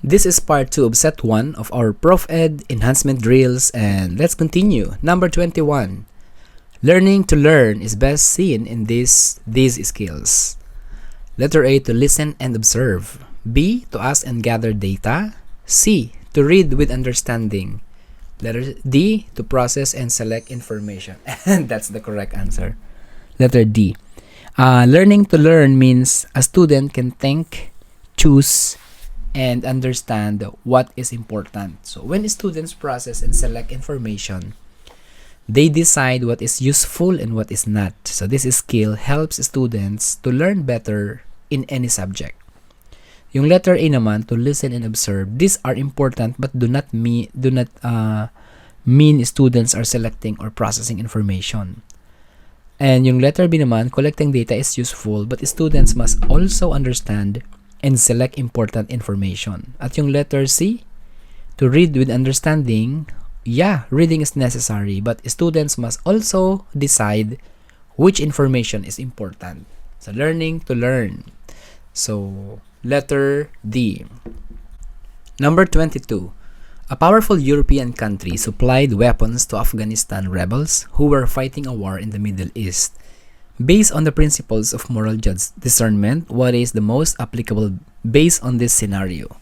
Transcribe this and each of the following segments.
This is part 2 of set 1 of our Prof Ed enhancement drills, and let's continue. Number 21. Learning to learn is best seen in these skills. Letter A, to listen and observe. B, to ask and gather data. C, to read with understanding. Letter D, to process and select information. And that's the correct answer. Letter D. Learning to learn means a student can think, choose, and understand what is important. So when students process and select information, they decide what is useful and what is not. So this skill helps students to learn better in any subject. Yung letter A naman, to listen and observe. These are important but do not mean students are selecting or processing information. And yung letter B naman, collecting data is useful but students must also understand and select important information. At yung letter C, to read with understanding, yeah, reading is necessary, but students must also decide which information is important. So, learning to learn. So, letter D. Number 22. A powerful European country supplied weapons to Afghanistan rebels who were fighting a war in the Middle East. Based on the principles of moral discernment, what is the most applicable based on this scenario?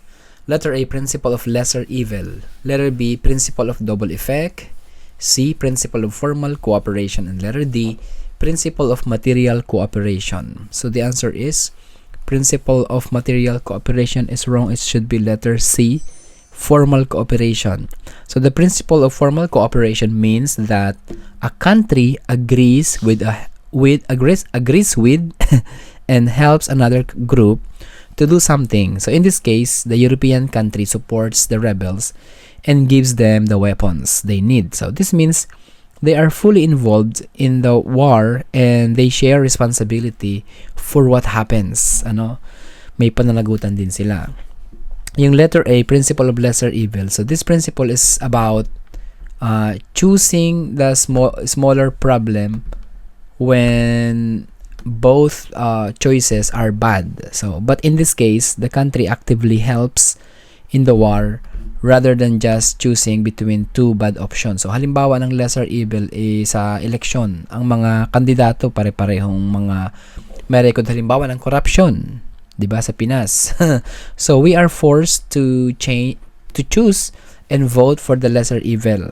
Letter A, principle of lesser evil. Letter B, principle of double effect. C, principle of formal cooperation. And letter D, principle of material cooperation. So the answer is principle of material cooperation is wrong. It should be letter C, formal cooperation. So the principle of formal cooperation means that a country agrees with and helps another group to do something. So in this case, the European country supports the rebels and gives them the weapons they need. So this means they are fully involved in the war and they share responsibility for what happens. May pananagutan din sila. Yung letter A, principle of lesser evil. So this principle is about choosing the smaller problem when both choices are bad. So, but in this case, the country actively helps in the war rather than just choosing between two bad options. So, halimbawa ng lesser evil sa eleksyon, ang mga kandidato pare-parehong mga may record halimbawa ng corruption, 'di ba, sa Pinas. So, we are forced to choose and vote for the lesser evil.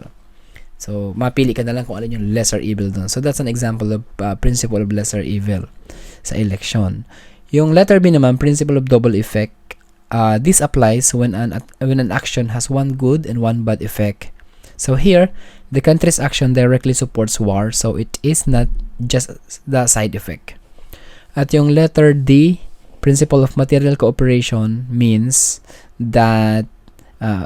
So, mapili ka na lang kung alin yung lesser evil doon. So, that's an example of principle of lesser evil sa election. Yung letter B naman, principle of double effect. This applies when an action has one good and one bad effect. So, here, the country's action directly supports war. So, it is not just the side effect. At yung letter D, principle of material cooperation means that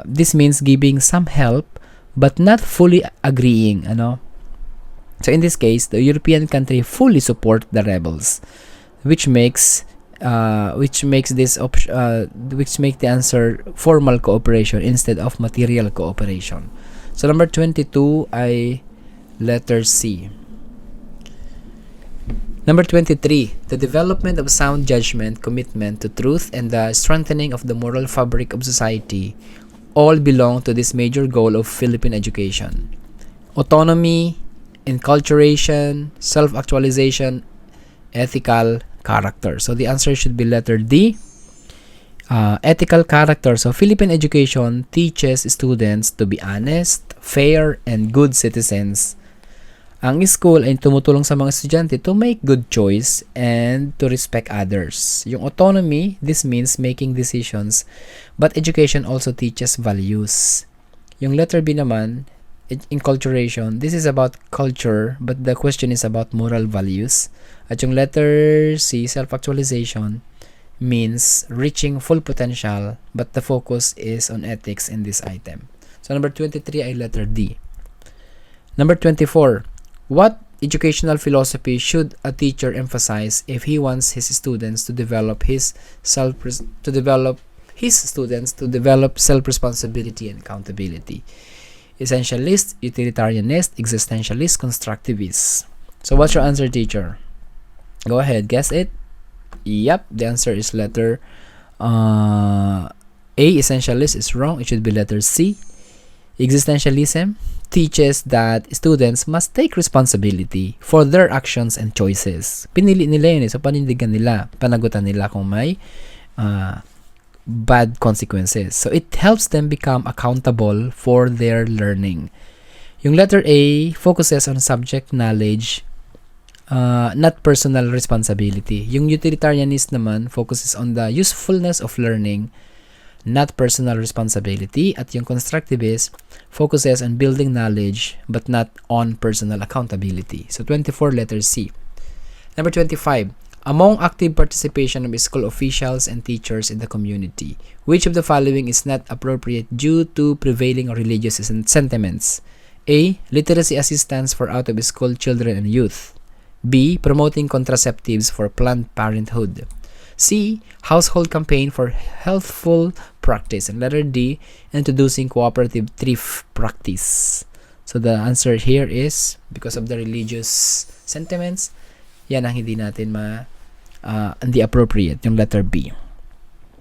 this means giving some help but not fully agreeing, So in this case, the European country fully support the rebels, which makes the answer formal cooperation instead of material cooperation. So number 22 ay letter C. Number 23, the development of sound judgment, commitment to truth, and the strengthening of the moral fabric of society all belong to this major goal of Philippine education. Autonomy, enculturation, self-actualization, ethical character. So the answer should be letter D, ethical character. So Philippine education teaches students to be honest, fair, and good citizens. Ang school ay tumutulong sa mga estudyante to make good choice and to respect others. Yung autonomy, this means making decisions, but education also teaches values. Yung letter B naman, enculturation, this is about culture, but the question is about moral values. At yung letter C, self-actualization, means reaching full potential, but the focus is on ethics in this item. So number 23 ay letter D. Number 24, what educational philosophy should a teacher emphasize if he wants his students to develop self-responsibility and accountability? Essentialist, utilitarianist, existentialist, constructivist. So what's your answer, teacher? Go ahead, guess it. Yep, the answer is letter A, essentialist is wrong. It should be letter C. Existentialism teaches that students must take responsibility for their actions and choices. Pinili nila yun so panindigan nila, panagutan nila kung may bad consequences. So it helps them become accountable for their learning. Yung letter A focuses on subject knowledge, not personal responsibility. Yung utilitarianist naman focuses on the usefulness of learning, not personal responsibility. At yung constructivist focuses on building knowledge but not on personal accountability. So 24, letter C. Number 25. Among active participation of school officials and teachers in the community, which of the following is not appropriate due to prevailing religious sentiments? A. Literacy assistance for out-of-school children and youth. B. Promoting contraceptives for Planned Parenthood. C. Household campaign for healthful practice. And letter D. Introducing cooperative thrift practice. So the answer here is because of the religious sentiments, yan ang hindi natin hindi appropriate, yung letter B.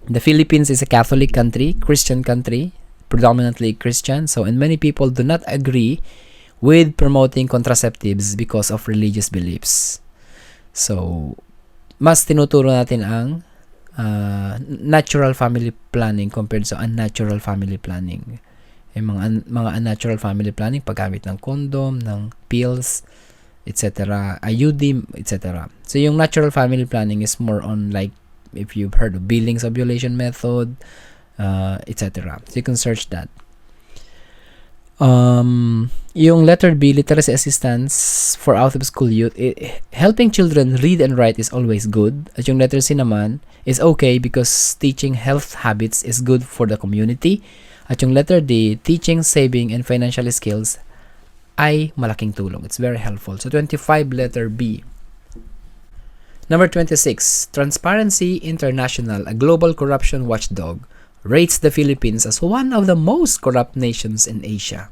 The Philippines is a Catholic country, Christian country, predominantly Christian, so and many people do not agree with promoting contraceptives because of religious beliefs. So, mas tinuturo natin ang natural family planning compared sa unnatural family planning. Yung mga unnatural family planning, paggamit ng condom, ng pills, etc., IUD, etc. So, yung natural family planning is more on like, if you've heard of Billings ovulation method, etc. So, you can search that. Yung letter B, literacy assistance for out-of-school youth, helping children read and write is always good. At yung letter C naman is okay because teaching health habits is good for the community. At yung letter D, teaching saving and financial skills ay malaking tulong. It's very helpful. So, 25, letter B. Number 26, Transparency International, a global corruption watchdog, rates the Philippines as one of the most corrupt nations in Asia.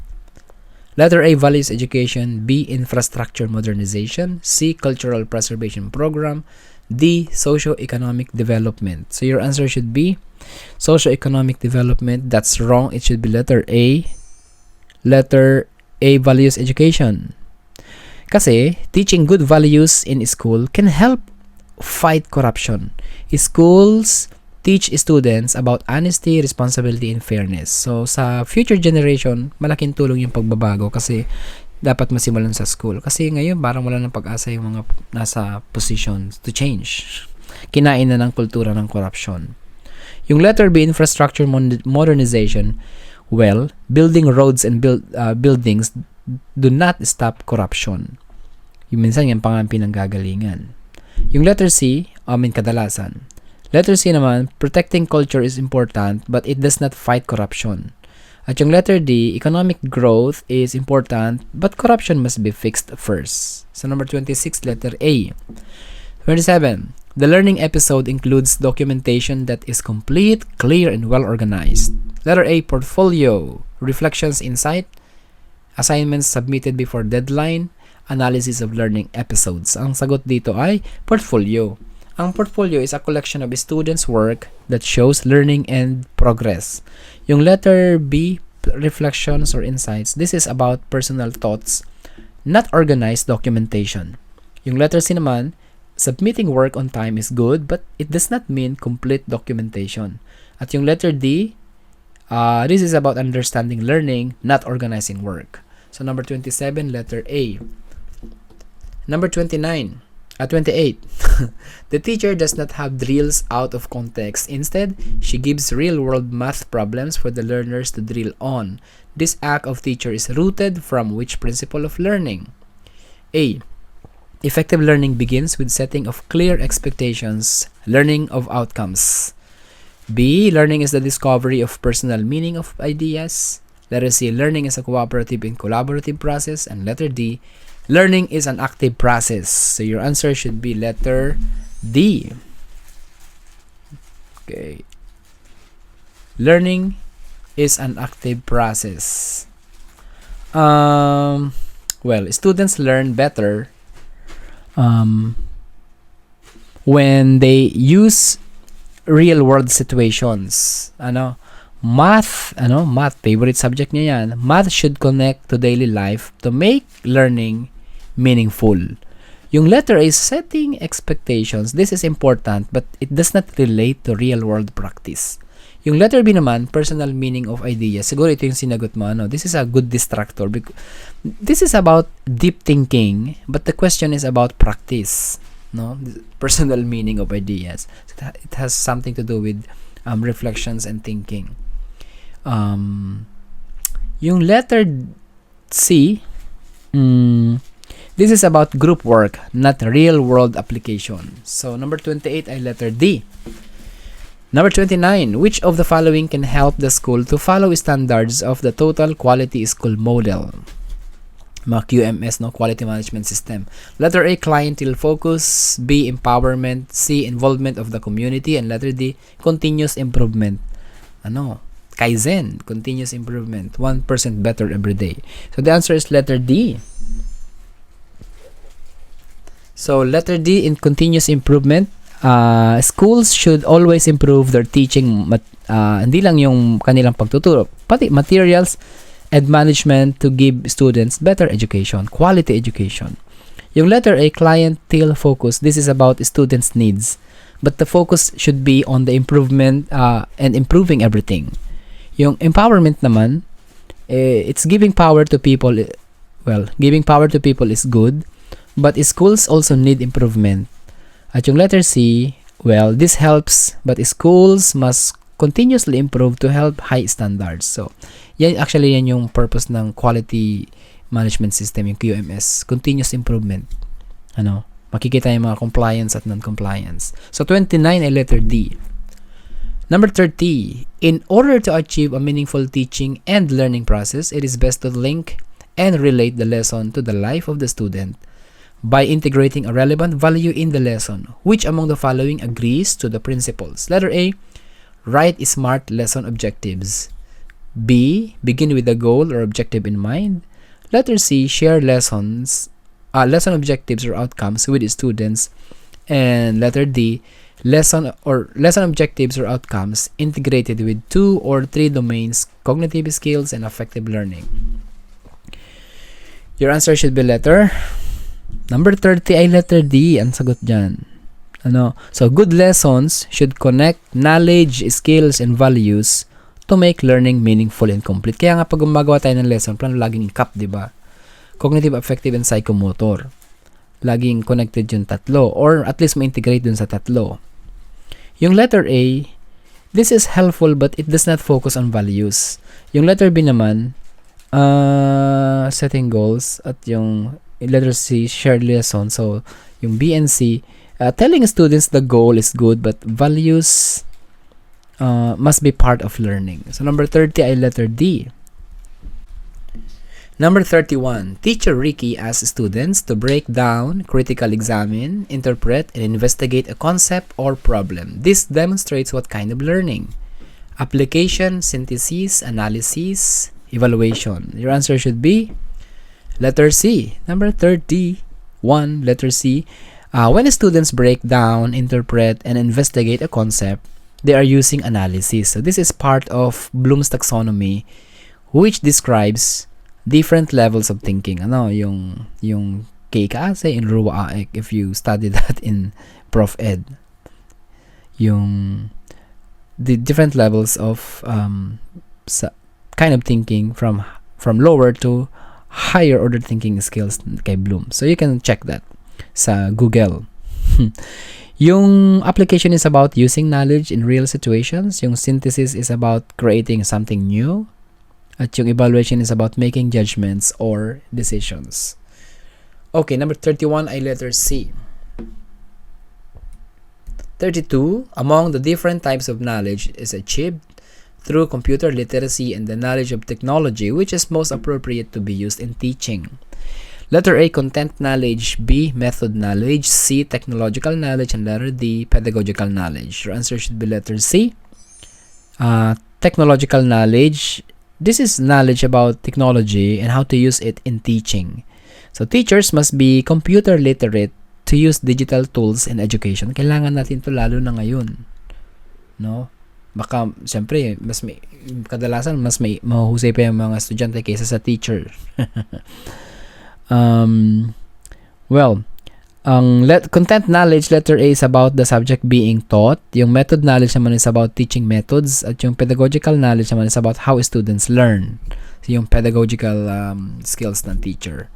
Letter A, values education. B, infrastructure modernization. C, cultural preservation program. D, socio-economic development. So, your answer should be socio-economic development. That's wrong. It should be letter A. Letter A, values education. Kasi, teaching good values in school can help fight corruption. Schools teach students about honesty, responsibility, and fairness. So, sa future generation, malaking tulong yung pagbabago kasi dapat masimulan sa school. Kasi ngayon, parang wala ng pag-asa yung mga nasa positions to change. Kinain na ng kultura ng corruption. Yung letter B, infrastructure modernization, well, building roads and buildings do not stop corruption. Yung minsan yung pinanggagalingan. Yung letter C, kadalasan. Letter C naman, protecting culture is important but it does not fight corruption. At yung letter D, economic growth is important but corruption must be fixed first. So number 26, letter A. 27. The learning episode includes documentation that is complete, clear, and well organized. Letter A, portfolio, reflections, insight, assignments submitted before deadline, analysis of learning episodes. Ang sagot dito ay portfolio. Ang portfolio is a collection of students' work that shows learning and progress. Yung letter B, reflections or insights, this is about personal thoughts, not organized documentation. Yung letter C naman, submitting work on time is good, but it does not mean complete documentation. At yung letter D, this is about understanding learning, not organizing work. So number 27, letter A. Number 28. The teacher does not have drills out of context. Instead, she gives real-world math problems for the learners to drill on. This act of teacher is rooted from which principle of learning? A. Effective learning begins with setting of clear expectations, learning of outcomes. B. Learning is the discovery of personal meaning of ideas. Letter C. Learning is a cooperative and collaborative process. And letter D. Learning is an active process. So your answer should be letter D. Okay. Learning is an active process. Well, students learn better when they use real world situations. Math, favorite subject niya yan. Math should connect to daily life to make learning meaningful. Yung letter A is setting expectations. This is important, but it does not relate to real-world practice. Yung letter B naman, personal meaning of ideas. Siguro ito yung sinagot mo. This is a good distractor. This is about deep thinking, but the question is about practice. Personal meaning of ideas. It has something to do with reflections and thinking. Yung letter C, this is about group work, not real-world application. So, number 28 ay letter D. Number 29, which of the following can help the school to follow standards of the Total Quality School Model? Mga QMS, Quality Management System. Letter A, clientele focus. B, empowerment. C, involvement of the community. And letter D, continuous improvement. Kaizen, continuous improvement. 1% better every day. So the answer is letter D. So letter D, in continuous improvement. Schools should always improve their teaching, hindi lang yung kanilang pagtuturo, pati materials and management to give students better education, quality education. Yung letter A, clientele focus, this is about students' needs, but the focus should be on the improvement and improving everything. Yung empowerment naman, it's giving power to people. Well, giving power to people is good, but schools also need improvement. At yung letter C, well, this helps, but schools must continuously improve to help high standards. So, yan yung purpose ng quality management system, yung QMS, continuous improvement. Makikita yung mga compliance at non-compliance. So, 29 ay letter D. Number 30, in order to achieve a meaningful teaching and learning process, it is best to link and relate the lesson to the life of the student by integrating a relevant value in the lesson. Which among the following agrees to the principles? Letter A, write smart lesson objectives. B, begin with a goal or objective in mind. Letter C, share lesson objectives or outcomes with students. And letter D, lesson objectives or outcomes integrated with 2 or 3 domains, cognitive skills and affective learning. Your answer should be letter number 30 ay letter D. Ang sagot dyan. So, good lessons should connect knowledge, skills, and values to make learning meaningful and complete. Kaya nga pag gumagawa tayo ng lesson, plano laging CAP, diba? Cognitive, affective, and psychomotor. Laging connected yung tatlo. Or at least ma-integrate dun sa tatlo. Yung letter A, this is helpful but it does not focus on values. Yung letter B naman, setting goals. At yung letter C, shared lesson. So, yung B and C, telling students the goal is good but values must be part of learning. So, number 30 ay letter D. Number 31, teacher Ricky asks students to break down, critical examine, interpret, and investigate a concept or problem. This demonstrates what kind of learning? Application, synthesis, analysis, evaluation. Your answer should be letter C. Number 31, letter C. When students break down, interpret, and investigate a concept, they are using analysis. So this is part of Bloom's taxonomy, which describes different levels of thinking. Yung K kaase in Ruwa Aek, if you study that in Prof Ed. Yung the different levels of kind of thinking from lower to higher order thinking skills kay Bloom. So you can check that sa Google. Yung application is about using knowledge in real situations. Yung synthesis is about creating something new. At yung evaluation is about making judgments or decisions. Okay, number 31 ay letter C. 32, among the different types of knowledge is achieved through computer literacy and the knowledge of technology, which is most appropriate to be used in teaching. Letter A, content knowledge. B, method knowledge. C, technological knowledge. And letter D, pedagogical knowledge. Your answer should be letter C. Technological knowledge. This is knowledge about technology and how to use it in teaching. So, teachers must be computer literate to use digital tools in education. Kailangan natin to lalo na ngayon. No? Baka, siyempre, kadalasan, mas may mahusay pa yung mga estudyante kaysa sa teacher. Well, ang content knowledge, letter A, is about the subject being taught. Yung method knowledge naman is about teaching methods. At yung pedagogical knowledge naman is about how students learn. So, yung pedagogical skills ng teacher.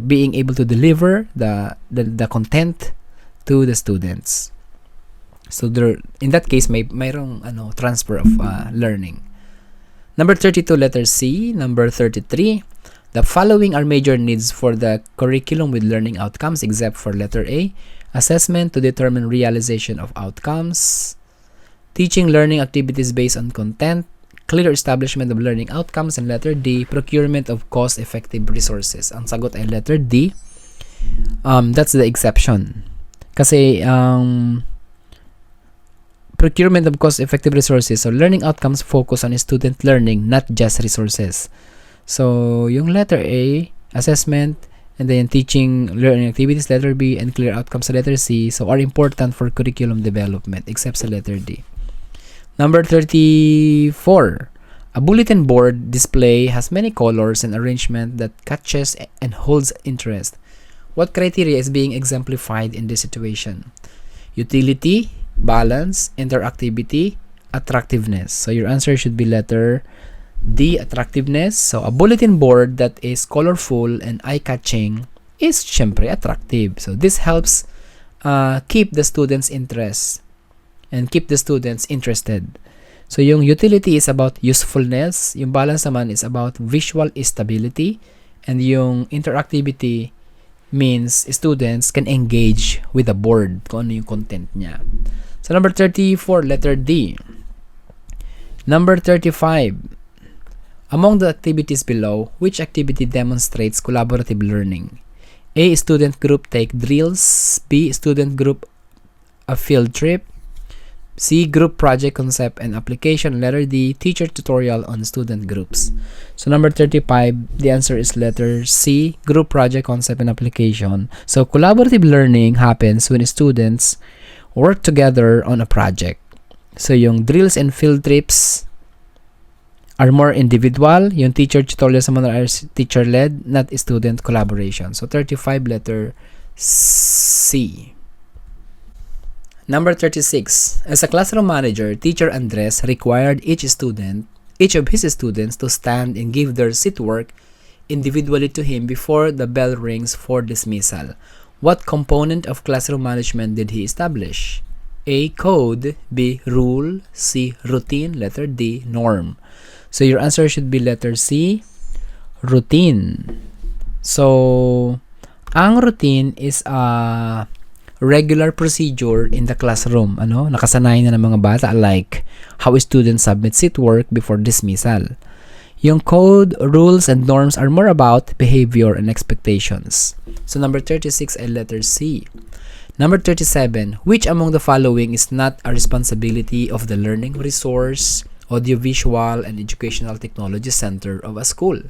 Being able to deliver the content to the students. So there, in that case, mayroong transfer of learning. Number 32, letter C. Number 33, the following are major needs for the curriculum with learning outcomes, except for letter A, assessment to determine realization of outcomes, teaching learning activities based on content, clear establishment of learning outcomes, and letter D, procurement of cost-effective resources. Ang sagot ay letter D. That's the exception. Kasi procurement of cost-effective resources, so learning outcomes focus on student learning, not just resources. So, yung letter A, assessment, and then teaching learning activities, letter B, and clear outcomes sa letter C, so are important for curriculum development, except sa letter D. Number 34, a bulletin board display has many colors and arrangement that catches and holds interest. What criteria is being exemplified in this situation? Utility, balance, interactivity, attractiveness. So your answer should be letter D, attractiveness. So a bulletin board that is colorful and eye-catching is syempre attractive. So this helps keep the students' interest and keep the students interested. So yung utility is about usefulness, yung balance naman is about visual stability, and yung interactivity means students can engage with the board kung ano yung content niya. So, number 34, letter D. Number 35, among the activities below, which activity demonstrates collaborative learning? A, student group take drills. B, student group a field trip. C, group project concept and application. Letter D, teacher tutorial on student groups. So, number 35, the answer is letter C, group project concept and application. So, collaborative learning happens when students work together on a project. So, yung drills and field trips are more individual. Yung teacher tutorials naman are teacher-led, not student collaboration. So, 35, letter C. Number 36. As a classroom manager, teacher Andres required each of his students to stand and give their seat work individually to him before the bell rings for dismissal. What component of classroom management did he establish? A, code. B, rule. C, routine. Letter D, norm. So your answer should be letter C, routine. So, ang routine is a regular procedure in the classroom. Nakasanayan na ng mga bata, like how students submit seat work before dismissal. Yung code, rules, and norms are more about behavior and expectations. So, number 36 ay letter C. Number 37, which among the following is not a responsibility of the Learning Resource, Audiovisual, and Educational Technology Center of a school?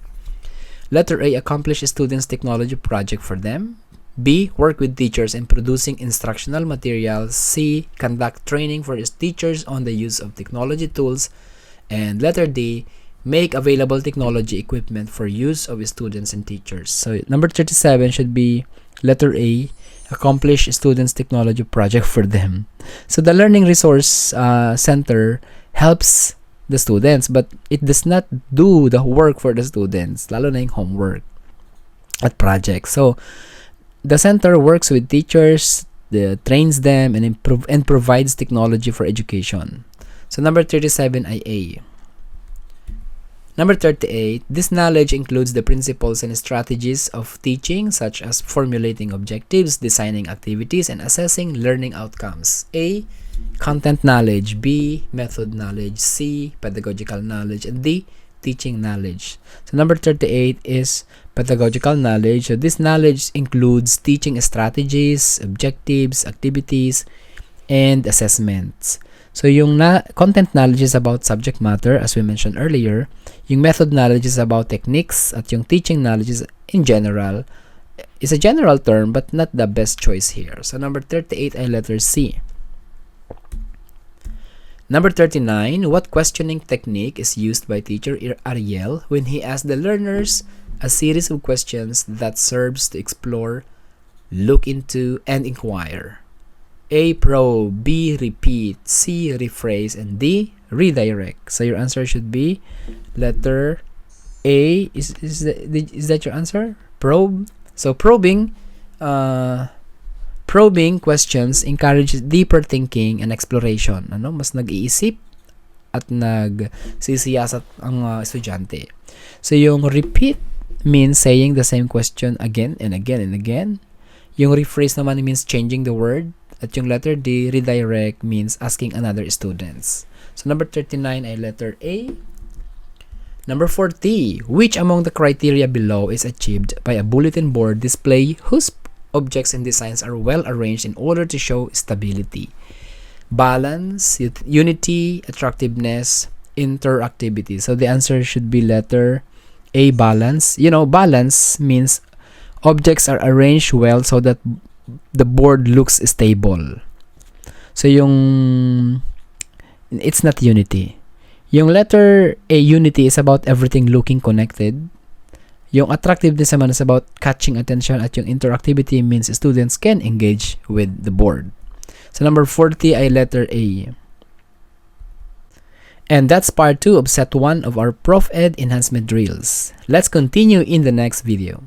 Letter A, accomplish students' technology project for them. B, work with teachers in producing instructional materials. C, conduct training for teachers on the use of technology tools. And letter D, make available technology equipment for use of students and teachers. So, number 37 should be letter A, accomplish students' technology project for them. So, the Learning Resource Center helps the students, but it does not do the work for the students, lalo na yung homework at projects. So, the center works with teachers, trains them, and provides technology for education. So, number 37 ay A. Number 38, this knowledge includes the principles and strategies of teaching, such as formulating objectives, designing activities, and assessing learning outcomes. A, content knowledge. B, method knowledge. C, pedagogical knowledge. And D, teaching knowledge. So, number 38 is pedagogical knowledge. So, this knowledge includes teaching strategies, objectives, activities, and assessments. So, yung content knowledge is about subject matter, as we mentioned earlier. Yung method knowledge is about techniques, at yung teaching knowledge is in general. It's a general term, but not the best choice here. So, number 38 ay letter C. Number 39, what questioning technique is used by teacher Ariel when he asks the learners a series of questions that serves to explore, look into, and inquire? A. Probe, B. Repeat, C. Rephrase, and D. Redirect. So your answer should be letter A. Is that your answer? Probe. So probing questions encourages deeper thinking and exploration. Mas nag-iisip at nagsisiyasat ang estudyante. So yung repeat means saying the same question again and again and again. Yung rephrase naman means changing the word. At yung letter D, redirect, means asking another students. So number 39 ay letter A. Number 40, which among the criteria below is achieved by a bulletin board display whose objects and designs are well arranged in order to show stability, balance, unity, attractiveness, interactivity? So the answer should be letter A, balance. Balance means objects are arranged well so that the board looks stable. So it's not unity. Yung letter A, unity, is about everything looking connected. Yung attractiveness naman is about catching attention, at yung interactivity means students can engage with the board. So number 40 ay letter A. And that's part 2 of set 1 of our Prof Ed enhancement drills. Let's continue in the next video.